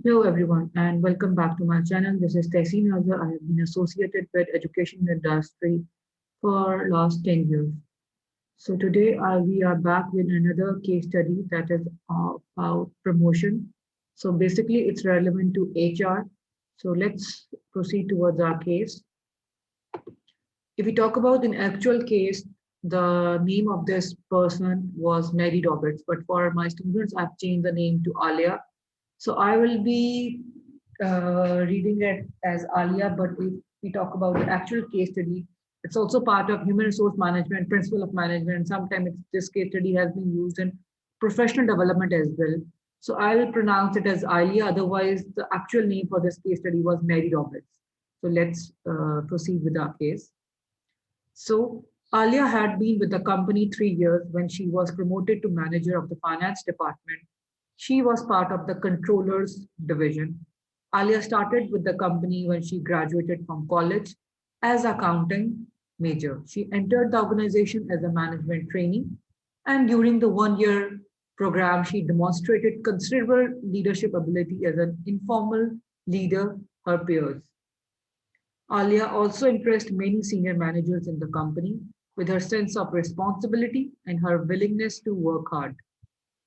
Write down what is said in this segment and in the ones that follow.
Hello everyone and welcome back to my channel. This is Tessie Nazar. I have been associated with education industry for last 10 years. So today we are back with another case study that is about promotion. So basically it's relevant to HR. So let's proceed towards our case. If we talk about an actual case, the name of this person was Mary Roberts, but for my students, I've changed the name to Alia. So I will be reading it as Alia, but if we talk about the actual case study, it's also part of human resource management, principle of management. Sometimes this case study has been used in professional development as well. So I will pronounce it as Alia. Otherwise, the actual name for this case study was Mary Roberts. So let's proceed with our case. So Alia had been with the company 3 years when she was promoted to manager of the finance department. She was part of the controllers division. Alia started with the company when she graduated from college as accounting major. She entered the organization as a management trainee, and during the 1 year program, she demonstrated considerable leadership ability as an informal leader her peers. Alia also impressed many senior managers in the company with her sense of responsibility and her willingness to work hard.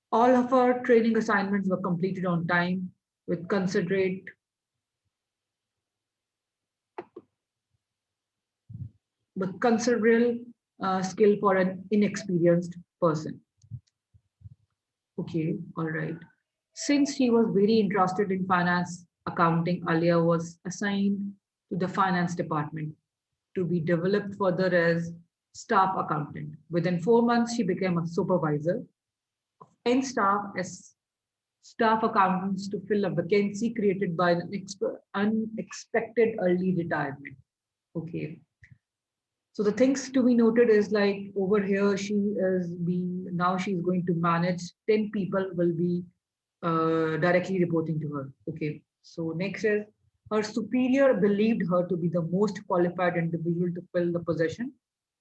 All of her training assignments were completed on time with considerable skill for an inexperienced person. Okay, all right. Since she was very interested in finance accounting, Alia was assigned to the finance department to be developed further as staff accountant. Within 4 months, she became a supervisor and staff as staff accountants to fill a vacancy created by an unexpected early retirement. Okay. So the things to be noted is like over here, she is being now she's going to manage 10 people will be directly reporting to her. Okay. So next is her superior believed her to be the most qualified individual to fill the position,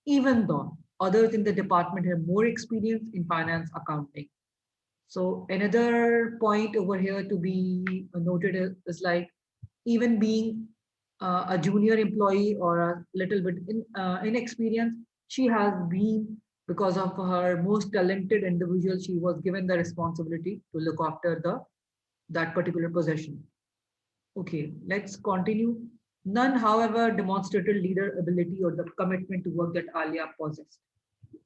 even though others in the department have more experience in finance accounting. So another point over here to be noted is like even being a junior employee or a little bit inexperienced, she has been because of her most talented individual. She was given the responsibility to look after the that particular possession. Okay, let's continue. None, however, demonstrated leader ability or the commitment to work that Alia possessed.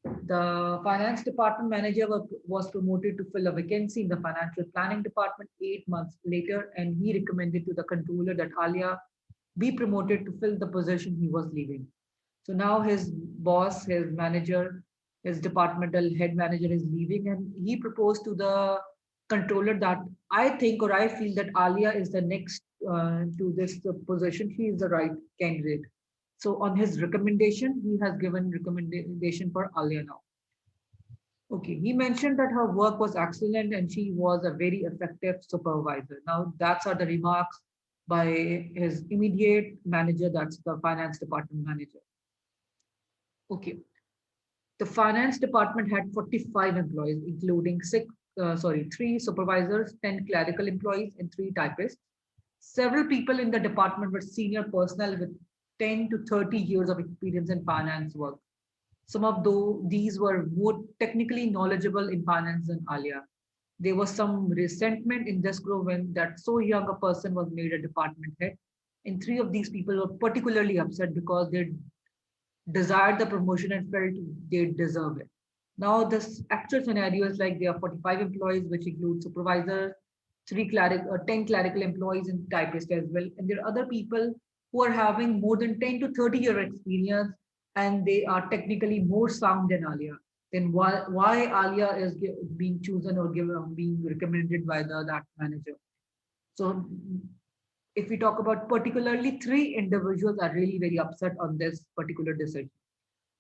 The finance department manager was promoted to fill a vacancy in the financial planning department 8 months later, and he recommended to the controller that Alia be promoted to fill the position he was leaving. So now his boss, his manager, his departmental head manager is leaving, and he proposed to the controller that I think or I feel that Alia is the next to this position. She is the right candidate. So on his recommendation, he has given recommendation for Alia now. Okay, he mentioned that her work was excellent and she was a very effective supervisor. Now, that's are the remarks by his immediate manager, that's the finance department manager. Okay, the finance department had 45 employees, including three supervisors, 10 clerical employees, and three typists. Several people in the department were senior personnel with 10 to 30 years of experience in finance work. Some of these were more technically knowledgeable in finance than Alia. There was some resentment in this group when that so young a person was made a department head. And three of these people were particularly upset because they desired the promotion and felt they deserve it. Now, this actual scenario is like there are 45 employees, which include supervisors, 10 clerical employees, and typists as well. And there are other people who are having more than 10 to 30-year experience, and they are technically more sound than Alia. Then why Alia is being chosen or given being recommended by that manager? So if we talk about particularly three individuals are really very upset on this particular decision.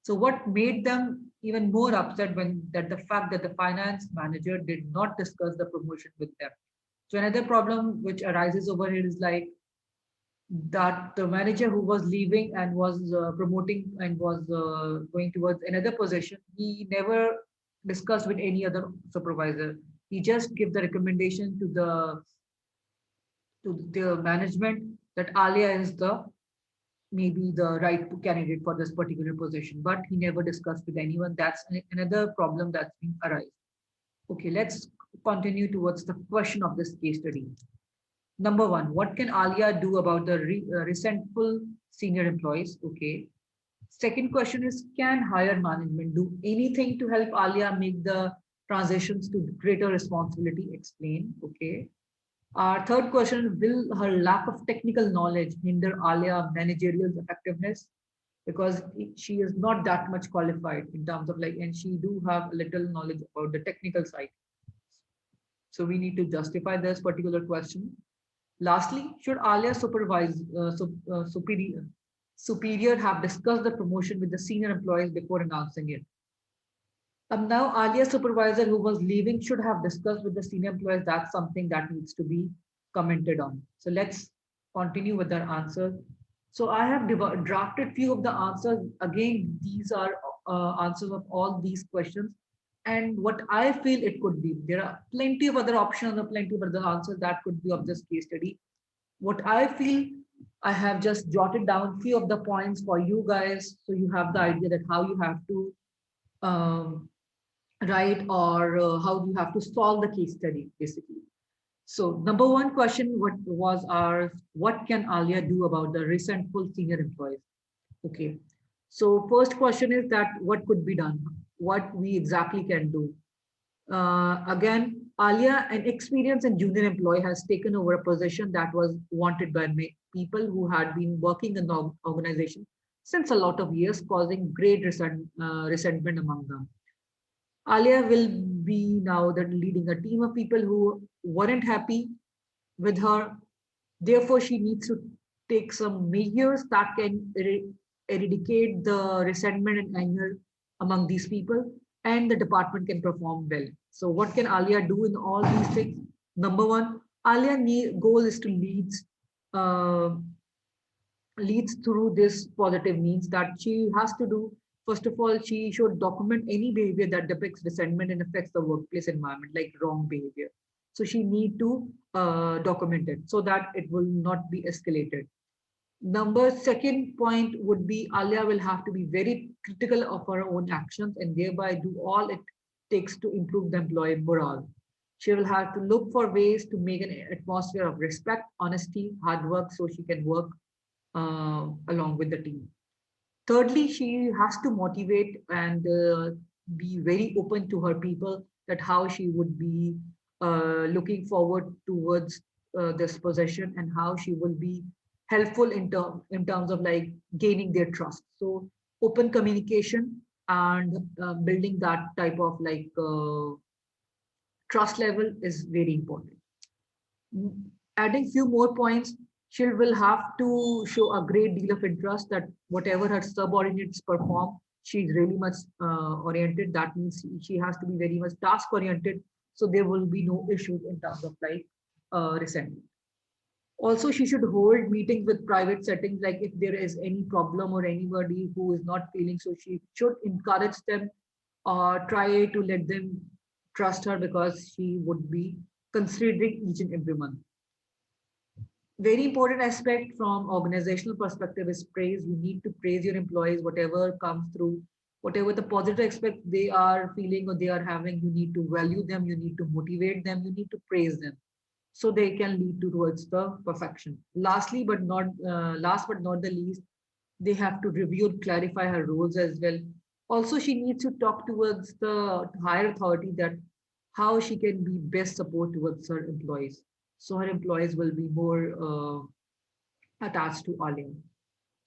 So what made them even more upset when that the fact that the finance manager did not discuss the promotion with them. So another problem which arises over here is like that the manager who was leaving and was promoting and was going towards another position, he never discussed with any other supervisor. He just gave the recommendation to the to the management that Alia is the maybe the right candidate for this particular position, but he never discussed with anyone. That's another problem that's been arise. Okay, let's continue towards the question of this case study. Number one, what can Alia do about the resentful senior employees? Okay. Second question is, can higher management do anything to help Alia make the transitions to greater responsibility? Explain. Okay. Our third question, will her lack of technical knowledge hinder Alia managerial effectiveness? Because she is not that much qualified in terms of like, and she do have a little knowledge about the technical side. So we need to justify this particular question. Lastly, should Alia superior have discussed the promotion with the senior employees before announcing it? Now, Alia's supervisor who was leaving should have discussed with the senior employees. That's something that needs to be commented on. So let's continue with our answer. So I have drafted few of the answers. Again, these are answers of all these questions. And what I feel it could be, there are plenty of other options or plenty of other answers that could be of this case study. What I feel, I have just jotted down few of the points for you guys, so you have the idea that how you have to write or how you have to solve the case study, basically. So number one question, what was our, what can Alia do about the resentful senior employees? Okay. So first question is that what could be done? What we exactly can do? Again, Alia, an experienced and junior employee, has taken over a position that was wanted by people who had been working in the organization since a lot of years, causing great resentment among them. Alia will be now the leading a team of people who weren't happy with her. Therefore, she needs to take some measures that can eradicate the resentment and anger among these people, and the department can perform well. So, what can Alia do in all these things? Number one, Alia's goal is to uh, leads through this positive means that she has to do. First of all, she should document any behavior that depicts resentment and affects the workplace environment, like wrong behavior. So she need to document it so that it will not be escalated. Number second point would be Alia will have to be very critical of her own actions and thereby do all it takes to improve the employee morale. She will have to look for ways to make an atmosphere of respect, honesty, hard work so she can work along with the team. Thirdly, she has to motivate and be very open to her people that how she would be looking forward towards this possession and how she will be helpful in terms of like gaining their trust. So open communication and building that type of like trust level is very important. Adding few more points, she will have to show a great deal of interest that whatever her subordinates perform, she's really much oriented. That means she has to be very much task oriented. So there will be no issues in terms of like resentment. Also, she should hold meetings with private settings, like if there is any problem or anybody who is not feeling, so she should encourage them or try to let them trust her because she would be considering each and every one. Very important aspect from organizational perspective is praise. You need to praise your employees, whatever comes through, whatever the positive aspect they are feeling or they are having, you need to value them, you need to motivate them, you need to praise them so they can lead towards the perfection. Lastly, but not last but not the least, they have to review and clarify her roles as well. Also, she needs to talk towards the higher authority that how she can be best support towards her employees. So her employees will be more attached to Alia.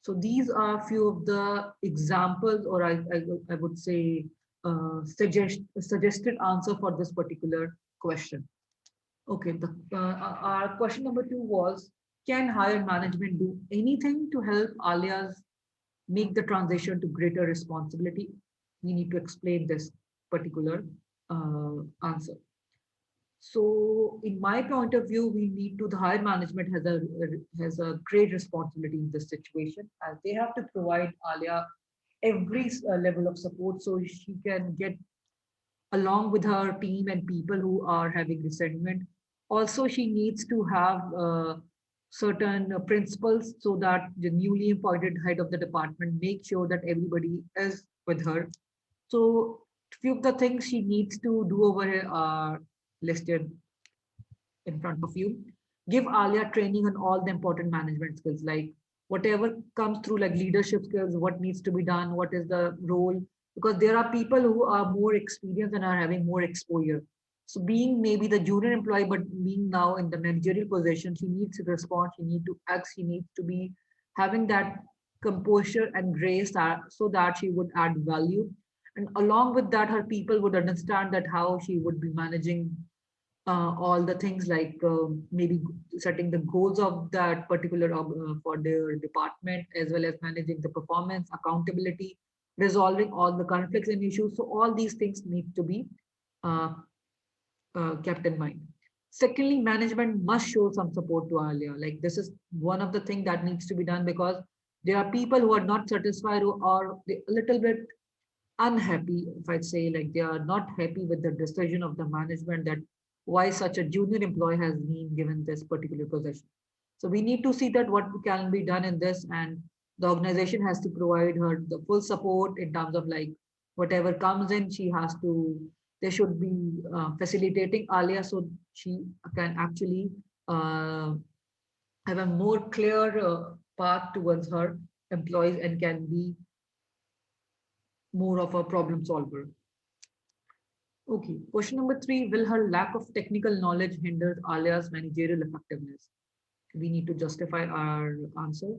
So these are a few of the examples, or I would say suggested answer for this particular question. Okay, our question number two was, can higher management do anything to help Alias make the transition to greater responsibility? We need to explain this particular answer. So, in my point of view, we need to, the higher management has a great responsibility in this situation, as they have to provide Alia every level of support so she can get along with her team and people who are having resentment. Also, she needs to have certain principles so that the newly appointed head of the department make sure that everybody is with her. So few of the things she needs to do over here are listed in front of you. Give Alia training on all the important management skills, like whatever comes through, like leadership skills, what needs to be done, what is the role, because there are people who are more experienced and are having more exposure. So being maybe the junior employee, but being now in the managerial position, she needs to respond, she needs to act, she needs to be having that composure and grace so that she would add value. And along with that, her people would understand that how she would be managing all the things like maybe setting the goals of that particular for their department, as well as managing the performance, accountability, resolving all the conflicts and issues. So all these things need to be uh, kept in mind. Secondly, management must show some support to Alia. Like this is one of the things that needs to be done, because there are people who are not satisfied or they a little bit unhappy, if I'd say, like they are not happy with the decision of the management that why such a junior employee has been given this particular position. So we need to see that what can be done in this, and the organization has to provide her the full support in terms of like whatever comes in, she has to, they should be facilitating Alia so she can actually uh, have a more clear path towards her employees and can be more of a problem solver. Okay, question number three, will her lack of technical knowledge hinder Alia's managerial effectiveness? We need to justify our answer.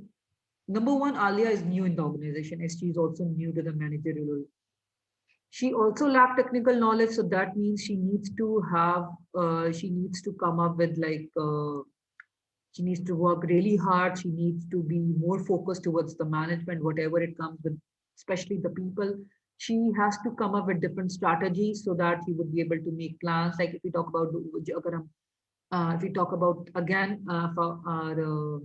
Number one, Alia is new in the organization as she is also new to the managerial role. She also lacked technical knowledge, so that means she needs to have, she needs to come up with like, she needs to work really hard. She needs to be more focused towards the management, whatever it comes with, especially the people. She has to come up with different strategies so that she would be able to make plans. Like if we talk about, if we talk about again for our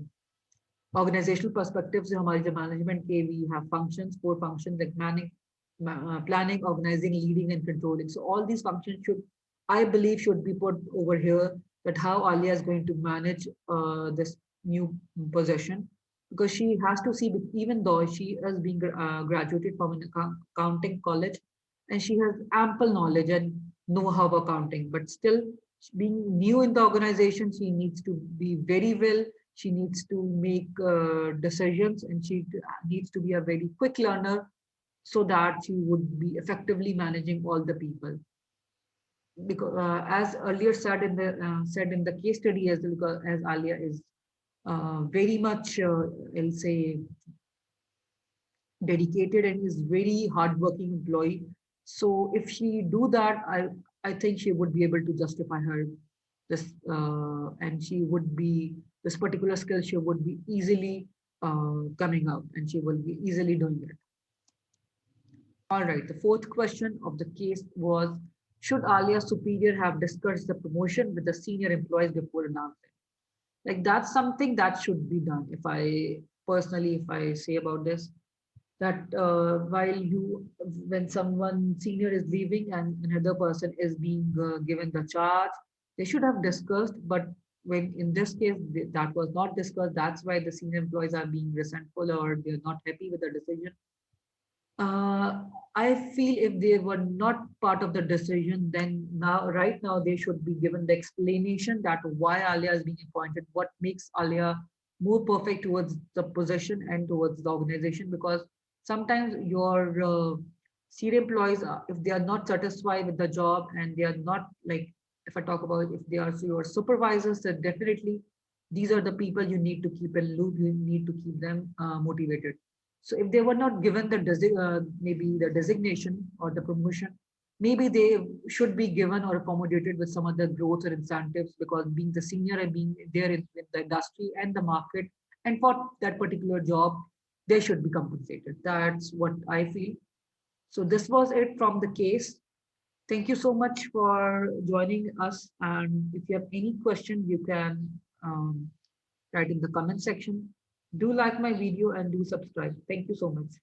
organizational perspectives, हमारे जो management के we have functions, four functions like planning, organizing, leading, and controlling. So all these functions should, I believe, should be put over here. That how Alia is going to manage this new position, because she has to see, even though she is being graduated from an accounting college, and she has ample knowledge and know-how of accounting, but still being new in the organization, she needs to be very well, she needs to make decisions, and she needs to be a very quick learner so that she would be effectively managing all the people. Because as earlier said in the case study, as Alia is very much, I'll say, dedicated and is very hardworking employee. So if she do that, I think she would be able to justify her this, and she would be, this particular skill she would be easily coming out, and she will be easily doing it. All right, the fourth question of the case was, should Alia's superior have discussed the promotion with the senior employees before announcing? Like that's something that should be done. If I personally, if I say about this, that while you, when someone senior is leaving and another person is being given the charge, they should have discussed. But when in this case that was not discussed, that's why the senior employees are being resentful or they're not happy with the decision. uh, I feel if they were not part of the decision, then now, right now, they should be given the explanation that why Alia is being appointed, what makes Alia more perfect towards the position and towards the organization. Because sometimes your senior employees, if they are not satisfied with the job and they are not like, if I talk about if they are your supervisors, then definitely these are the people you need to keep in loop. You need to keep them motivated. So if they were not given the maybe the designation or the promotion, maybe they should be given or accommodated with some other growth or incentives, because being the senior and being there in the industry and the market and for that particular job, they should be compensated. That's what I feel. So this was it from the case. Thank you so much for joining us. And if you have any question, you can write in the comment section. Do like my video and do subscribe. Thank you so much.